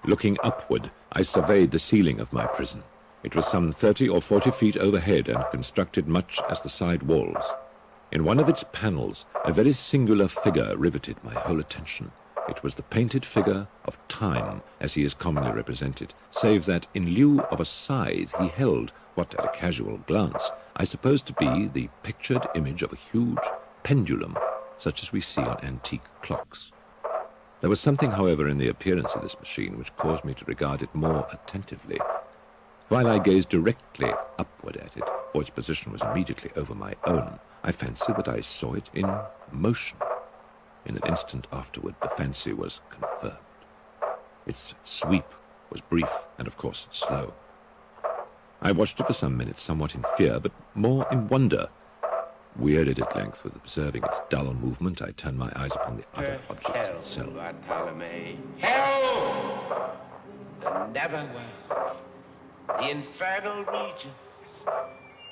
Looking upward, I surveyed the ceiling of my prison. It was some 30 or 40 feet overhead and constructed much as the side walls. In one of its panels, a very singular figure riveted my whole attention. It was the painted figure of Time, as he is commonly represented, save that in lieu of a scythe he held what, at a casual glance, I supposed to be the pictured image of a huge pendulum, such as we see on antique clocks. There was something, however, in the appearance of this machine which caused me to regard it more attentively. While I gazed directly upward at it, for its position was immediately over my own, I fancied that I saw it in motion. In an instant afterward, the fancy was confirmed. Its sweep was brief and, of course, slow. I watched it for some minutes, somewhat in fear, but more in wonder. Wearied at length with observing its dull movement, I turned my eyes upon the other objects in the cell. Hell! The netherworld, the infernal regions,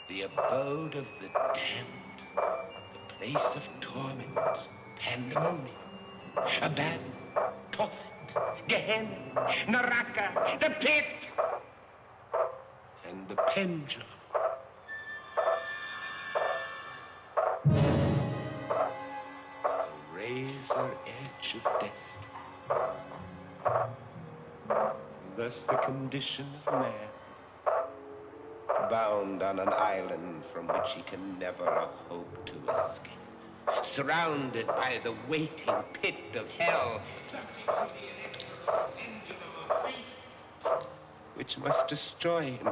the abode of the damned, the place of torment, pandemonium, abandon, Tophet, Gehenna, Naraka, the pit, and the pendulum. The razor edge of destiny. Thus the condition of man, bound on an island from which he can never hope to escape, surrounded by the waiting pit of hell, which must destroy him.